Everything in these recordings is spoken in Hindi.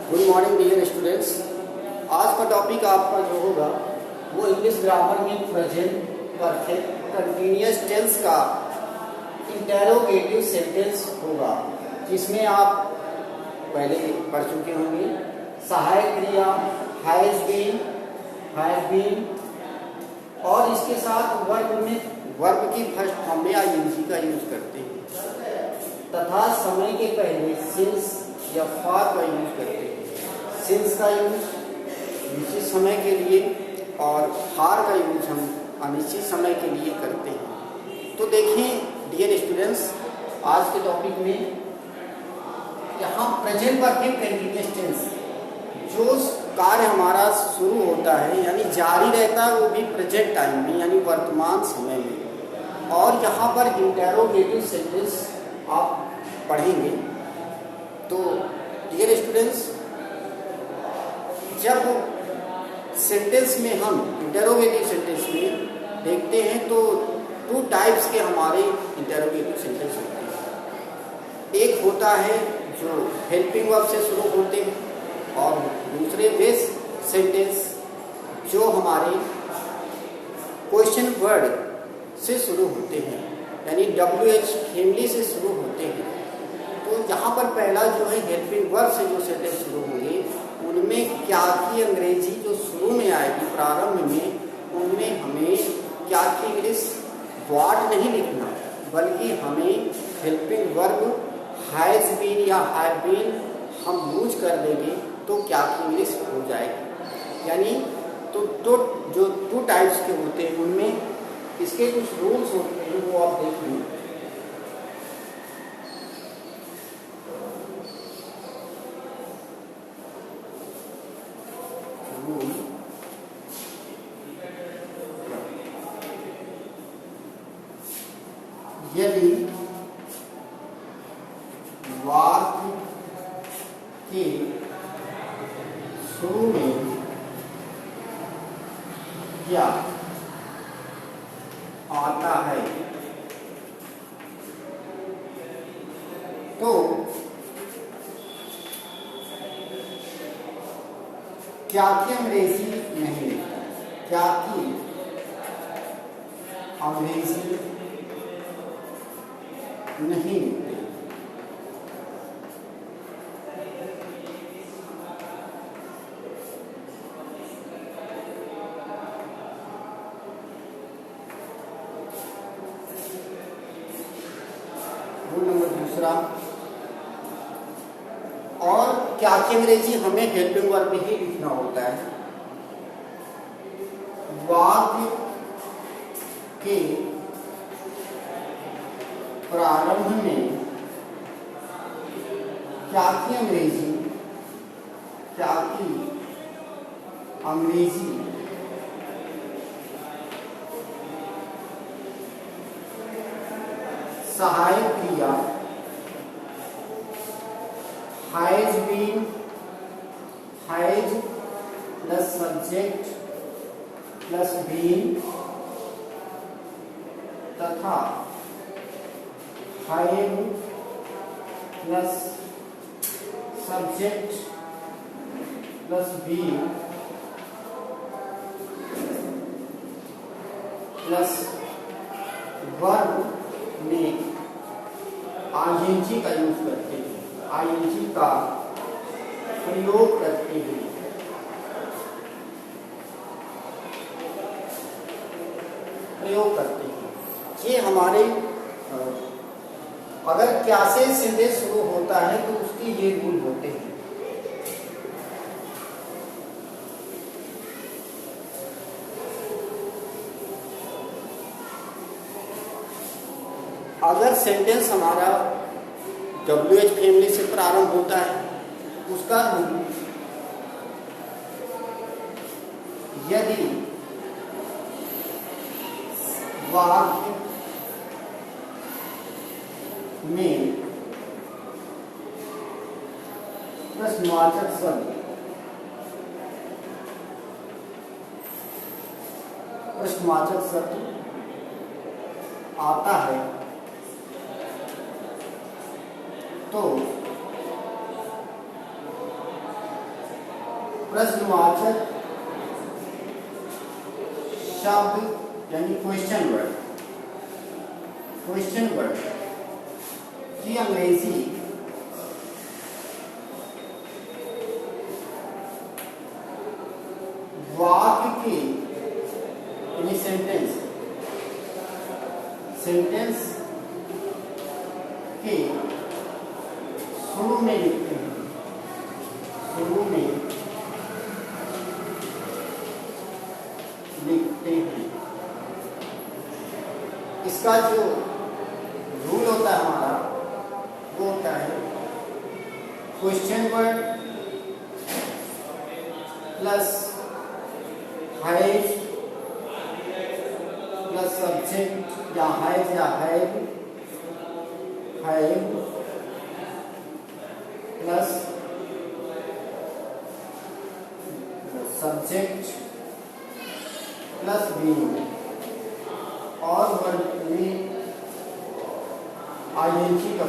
Good morning dear students. आज का टॉपिक आपका जो होगा वो इंग्लिश ग्रामर में प्रेजेंट परफेक्ट कंटिन्यूअस टेंस का इंटेरोगेटिव सेंटेंस होगा, जिसमें आप पहले पढ़ चुके होंगे। सहायक क्रिया हैज बीन और इसके साथ वर्ब की फर्स्ट फॉर्म में आईएनजी का यूज करते हैं, तथा समय के पहले सिंस या फॉर का यूज करते हैं। सिंस का यूज निश्चित समय के लिए और फॉर का यूज हम अनिश्चित समय के लिए करते हैं। तो देखें डियर स्टूडेंट्स, आज के टॉपिक में यहाँ प्रेजेंट परफेक्ट कंटीन्यूअस टेंस जो कार्य हमारा शुरू होता है यानी जारी रहता है, वो भी प्रेजेंट टाइम में यानी वर्तमान समय में। और यहाँ पर इंटेरोगेटिव सेंटेंस आप पढ़ेंगे। तो डियर स्टूडेंट्स, जब सेंटेंस में हम इंटेरोगेटिव सेंटेंस में देखते हैं तो टू टाइप्स के हमारे इंटेरोगेटिव सेंटेंस होते हैं। एक होता है जो हेल्पिंग वर्ब से शुरू होते हैं और दूसरे बेस सेंटेंस जो हमारे क्वेश्चन वर्ड से शुरू होते हैं यानी WH फैमिली से शुरू होते हैं। तो यहाँ पर पहला जो है हेल्पिंग वर्ब से जो सेंटेंस शुरू होंगे उनमें क्या की अंग्रेजी जो शुरू में आएगी प्रारंभ में, उनमें हमें क्या की इंग्लिश व्हाट नहीं लिखना, बल्कि हमें हेल्पिंग वर्ब हैज बीन या हैव बीन हम यूज कर देंगे तो क्या की इंग्लिश हो जाएगी। यानी तो जो टू टाइप्स के होते हैं उनमें इसके कुछ रूल्स होते हैं, वो आप देख लें। यदि वाक्य के शुरू में क्या आता है तो क्या की अंग्रेजी नहीं लिखता, क्या की अंग्रेजी नहीं लिखते। नंबर दूसरा, और क्या की अंग्रेजी हमें हेल्पिंग वर्ब ही लिखना होता है। वाक्य के प्रारंभ में क्या की अंग्रेजी सहायक क्रिया has been has plus subject plus been तथा have plus subject plus been plus verb में आईएनजी का यूज करते हैं, आईएनजी का प्रयोग करते हैं। ये हमारे अगर क्या से सेंटेंस शुरू होता है तो उसके ये रूल होते हैं। अगर सेंटेंस हमारा WH फैमिली से प्रारंभ होता है उसका रूल, यदि वाक्य में प्रश्नवाचक शब्द आता है तो प्रश्नवाचक शब्द यानी क्वेश्चन वर्ड की अंग्रेजी वाक्य के यानी सेंटेंस के शुरू में लिखते हैं, इसका जो रूल होता है हमारा वो होता है question word plus has plus subject या have plus subject plus being और वर्ड में आईएनजी का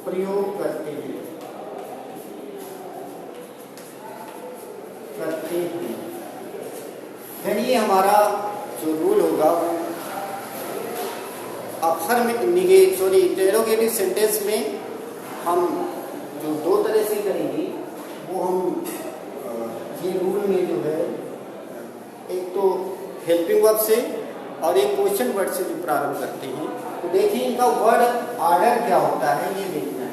प्रयोग करते हैं। यानी ये हमारा जो रूल होगा वो इंटेरोगेटिव सेंटेंस में हम जो दो तरह से करेंगे वो हम ये रूल में जो है एक तो हेल्पिंग वर्ब से और एक क्वेश्चन वर्ड से जो प्रारंभ करते हैं। तो देखिए इनका वर्ड ऑर्डर क्या होता है ये देखना है।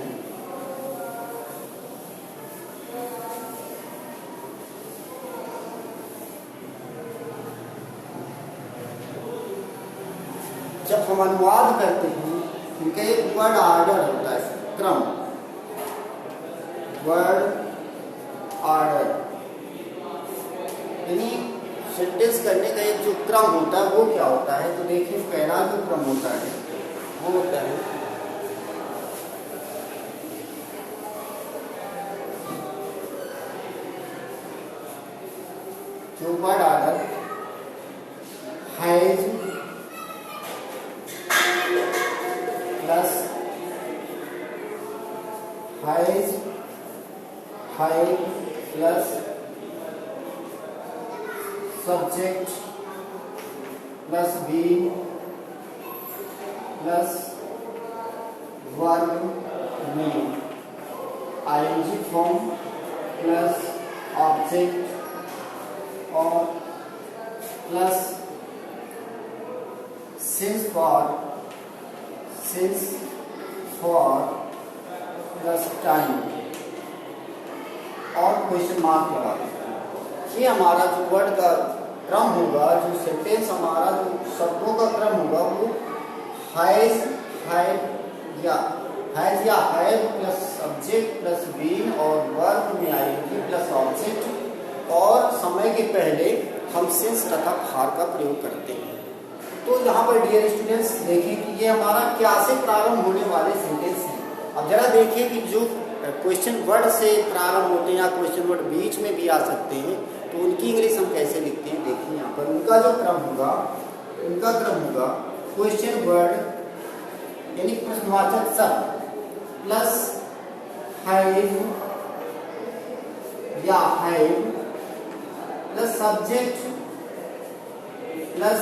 जब हम अनुवाद करते हैं इनका एक वर्ड ऑर्डर होता है, क्रम, वर्ड ऑर्डर यानी सेंटेंस करने का एक जो क्रम होता है वो क्या होता है। तो देखिए पहला जो क्रम होता है वो होता है जो word order has plus have plus subject plus being plus verb में आईएनजी फॉर्म प्लस ऑब्जेक्ट और plus since for plus time और क्वेश्चन मार्क लगा। ये हमारा जो वर्ड का क्रम होगा, जो सेंटेंस हमारा जो शब्दों का क्रम होगा वो हैज या have plus subject plus being और वर्ब में आईएनजी प्लस ऑब्जेक्ट और समय के पहले हम सिंस तथा फॉर का प्रयोग करते हैं। तो यहाँ पर डियर स्टूडेंट्स देखिए कि ये हमारा क्या से प्रारंभ होने वाले सेंटेंस हैं। अब जरा देखिए कि जो क्वेश्चन वर्ड से प्रारंभ होते हैं या क्वेश्चन वर्ड बीच में भी आ सकते हैं तो उनकी इंग्लिश हम कैसे लिखते हैं। देखिए यहाँ पर उनका क्रम होगा क्वेश्चन वर्ड यानी प्रश्नवाचक शब्द प्लस हैव या have plus subject plus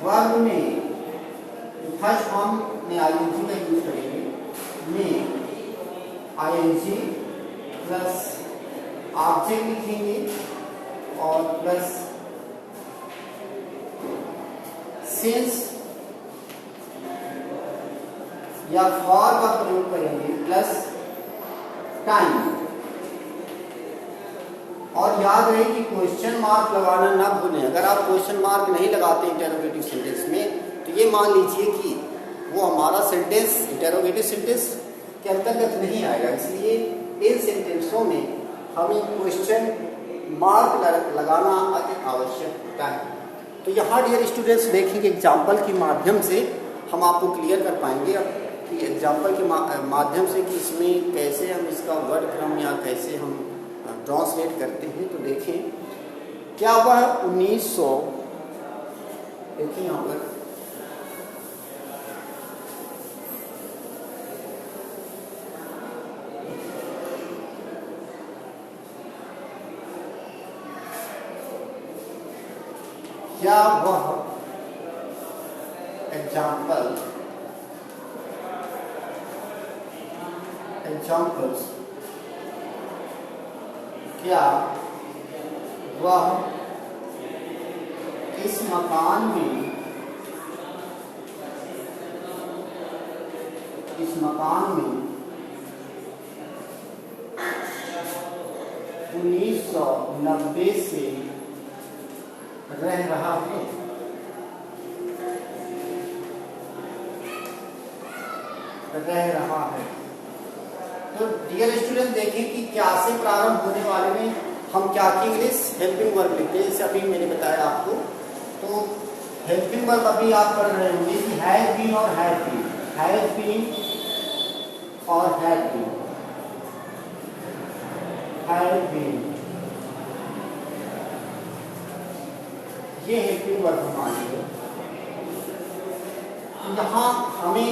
verb में फर्स्ट फॉर्म में आईएनजी का यूज करेंगे, में आईएनजी प्लस ऑब्जेक्ट लिखेंगे और प्लस सिंस या फॉर का प्रयोग करेंगे प्लस टाइम। और याद रहे कि क्वेश्चन मार्क लगाना ना भूलें। अगर आप क्वेश्चन मार्क नहीं लगाते इंटरोगेटिव सेंटेंस में तो ये मान लीजिए कि वो हमारा सेंटेंस इंटरोगेटिव सेंटेंस के अंतर्गत नहीं आएगा। इसलिए इन सेंटेंसों में हमें क्वेश्चन मार्क लगाना अति आवश्यक होता है। तो यहाँ डियर स्टूडेंट्स देखेंगे एग्जाम्पल के माध्यम से हम आपको क्लियर कर पाएंगे कि एग्जाम्पल के माध्यम से कि इसमें कैसे हम इसका वर्ड क्रम या कैसे हम ट्रांसलेट करते हैं। तो देखें क्या हुआ है 1900, देखिए यहाँ पर क्या वह एग्जाम्पल्स क्या वह इस मकान में 1990 से रह रहा है? तो डियर स्टूडेंट, देखिए कि क्या से प्रारंभ होने वाले में हम क्या की इंग्लिश हेल्पिंग वर्ब लिखते हैं, जैसे अभी मैंने बताया आपको। तो हेल्पिंग वर्ब अभी आप पढ़ रहे होंगे कि हैव बीन और हैव बीन, हैव बीन और हैव बीन, हैव बीन, ये हेल्पिंग वर्ब हमारी है। यहाँ हमें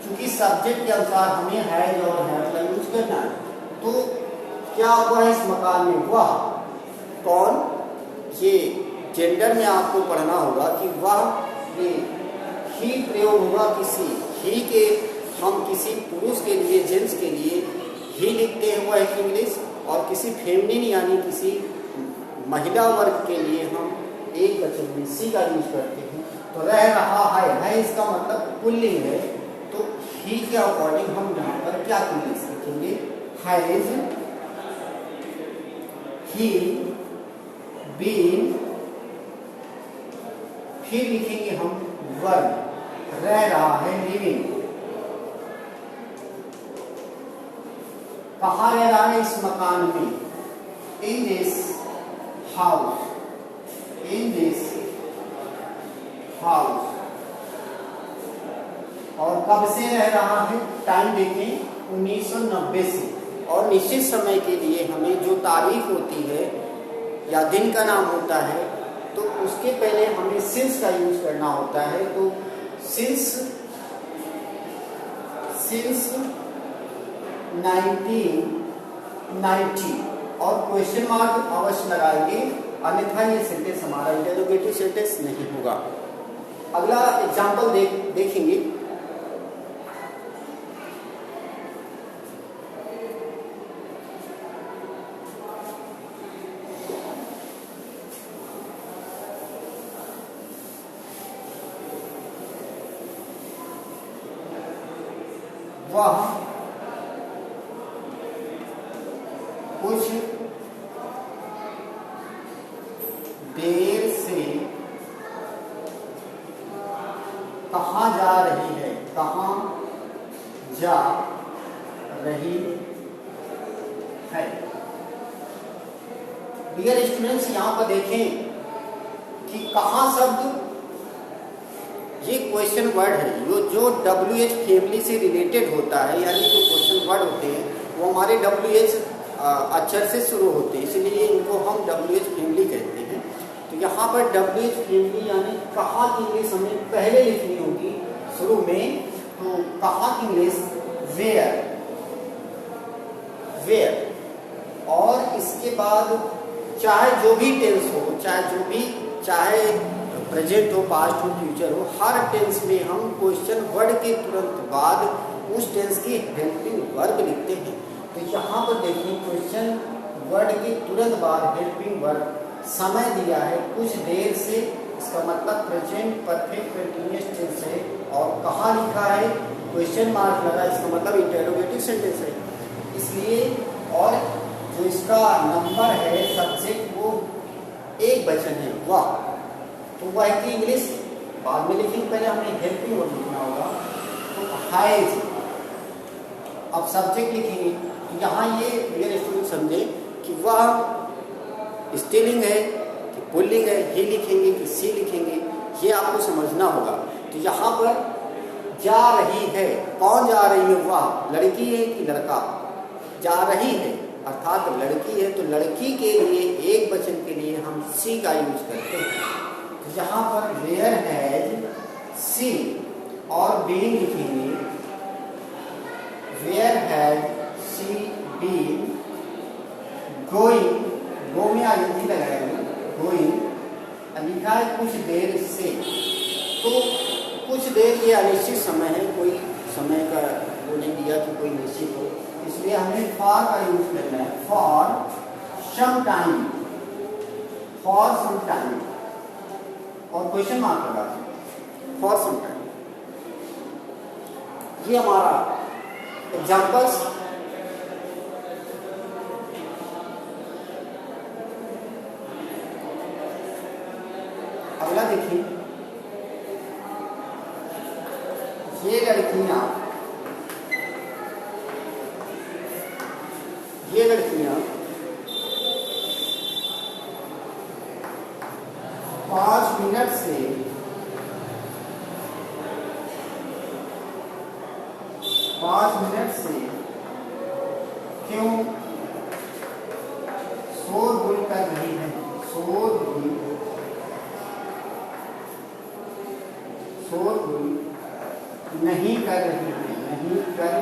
क्योंकि सब्जेक्ट के अनुसार हमें हैज और हैव का यूज करना है। तो क्या हुआ इस मकान में? वह कौन, ये जेंडर में आपको पढ़ना होगा कि वह, ये ही प्रयोग होगा किसी, ही के हम किसी पुरुष के लिए, जेंट्स के लिए ही लिखते हैं, वह एक इंग्लिश, और किसी फेमिनिन यानी किसी महिला वर्ग के लिए हम एक वचन में सी का यूज करते हैं। तो रह रहा है इसका मतलब पुल्लिंग है, तो ही के अकॉर्डिंग हम यहाँ पर क्या इंग्लिश लिखेंगे? हैज ही बीन, फिर लिखेंगे हम वर्ब, रह रहा है लिविंग। कहाँ रह रहा है? इस मकान में, in this house, in this house. और कब से रह रहा है? टाइम देखें 1990 से। और निश्चित समय के लिए हमें जो तारीख होती है या दिन का नाम होता है, तो उसके पहले हमें सिंस का यूज करना होता है। तो सिंस 1990 और क्वेश्चन मार्क अवश्य लगाएंगे, अन्यथा ये सेंटेंस हमारा इंटरोगेटिव सेंटेंस नहीं होगा। अगला एग्जाम्पल देखेंगे। वह कुछ देर से कहाँ जा रही है? कहाँ जा रही है? डियर स्टूडेंट्स, यहाँ पर देखें कि कहाँ शब्द ये क्वेश्चन वर्ड है, जो WH फैमिली से रिलेटेड होता है, यानी जो क्वेश्चन वर्ड होते हैं वो हमारे WH अक्षर से शुरू होते हैं, इसलिए इनको हम WH फैमिली कहते हैं। तो यहाँ पर WH फैमिली यानी कहाँ की इंग्लिश हमें पहले लिखनी होगी शुरू में। तो कहाँ की इंग्लिश? Where, where. और इसके बाद चाहे जो भी टेंस हो, चाहे प्रेजेंट हो, पास्ट हो, फ्यूचर हो, हर टेंस में हम क्वेश्चन वर्ड के तुरंत बाद उस टेंस की हेल्पिंग वर्ब लिखते हैं। तो यहाँ पर देखिए क्वेश्चन वर्ड के तुरंत बाद हेल्पिंग वर्ब, समय दिया है कुछ देर से, इसका मतलब प्रेजेंट परफेक्ट कंटीन्यूअस टेंस है। और कहाँ लिखा है? क्वेश्चन मार्क लगा, इसका मतलब इंटरोगेटिव सेंटेंस है। इसलिए और जो इसका नंबर है सब्जेक्ट वो एक वचन है, वह। तो वह की इंग्लिश बाद में लिखेंगे, पहले हमें हेल्पिंग वर्ब लिखना होगा। तो हैज, अब सब्जेक्ट लिखेंगे। तो यहाँ ये मेरे स्टूडेंट समझे कि वह स्त्रीलिंग है कि पुल्लिंग है, ही लिखेंगे कि सी लिखेंगे, ये आपको समझना होगा। तो यहाँ पर जा रही है, कौन जा रही है? वह लड़की है कि लड़का? जा रही है अर्थात लड़की है, तो लड़की के लिए एक वचन के लिए हम सी का यूज करते हैं। यहाँ पर वेयर हैज सी और बीन लिखेंगे, where has she been going, go में आईएनजी लगाएंगे, गोइंग लिखा है कुछ देर से, तो कुछ देर ये अनिश्चित समय है, कोई समय का वो नहीं दिया कि कोई निश्चित हो, इसलिए हमें फॉर का यूज करना है, for some time, for some time, और क्वेश्चन मार्क लगा फॉर सम टाइम। ये हमारा एग्जाम्पल्स। अगला देखिए, ये लड़कियां 5 मिनट से 5 मिनट से क्यों शोरगुल कर रही है, शोरगुल नहीं कर रही है, नहीं कर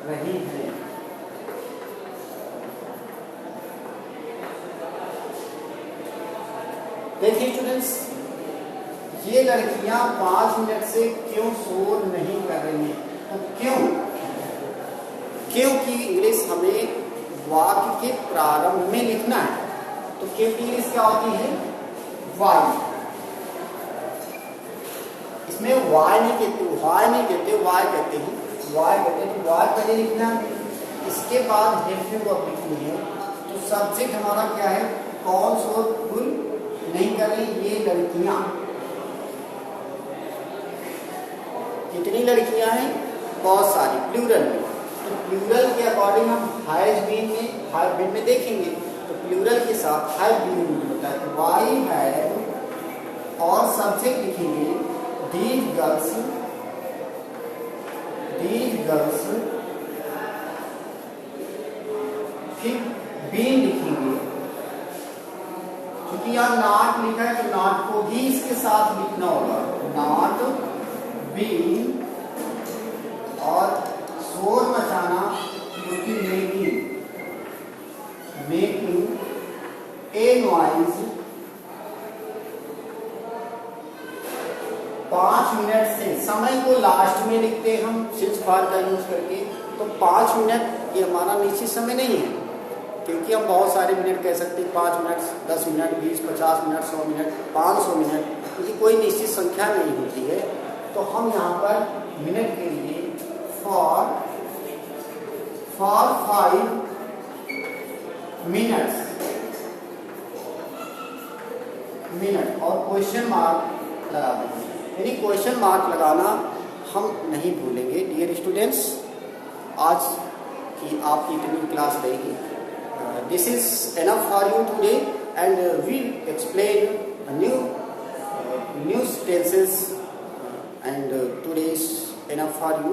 रही है। देखिए स्टूडेंट्स, ये लड़कियां 5 मिनट से क्यों शोर नहीं कर रही हैं, तो क्यों की इंग्लिश हमें वाक्य के प्रारंभ में लिखना है, तो क्यों की इंग्लिश क्या होती है, वाई। इसमें वाई नहीं कहते, वाई नहीं कहते, वाई कहते हैं, वाई कहते हैं, तो वाई पहले लिखना है, इसके बाद हेल्पिंग वर्ब लिखनी है। तो सब्जेक्ट हमारा क्या है, कौन शोरगुल नहीं कर रही, ये लड़कियां। कितनी लड़कियां हैं, बहुत सारी, प्लूरल में। तो प्लूरल के अकॉर्डिंग हम हैज बीन में देखेंगे, तो प्लूरल के साथ हैव बीन होता है, तो वाई हैव और सब्जेक्ट लिखेंगे these girls, फिर बीन लिखेंगे, क्योंकि यहाँ नॉट लिखा है तो नॉट को भी इसके साथ लिखना होगा, नॉट बीन, और शोर मचाना क्योंकि मेकिंग ए नॉइज 5 मिनट से, समय को लास्ट में लिखते हैं हम सिंस फॉर का यूज करके, तो 5 मिनट ये हमारा निश्चित समय नहीं है, क्योंकि हम बहुत सारे मिनट कह सकते हैं, 5 minute, 10 minute, 20, 50 minute, 100 minute, 500 minute, क्योंकि कोई निश्चित संख्या नहीं होती है। तो हम यहाँ पर मिनट के लिए फॉर 5 मिनट और क्वेश्चन मार्क लगा देंगे, यानी क्वेश्चन मार्क लगाना हम नहीं भूलेंगे। डियर स्टूडेंट्स, आज की आपकी इतनी क्लास रहेगी। This is enough for you today and we explain new tenses and today is enough for you.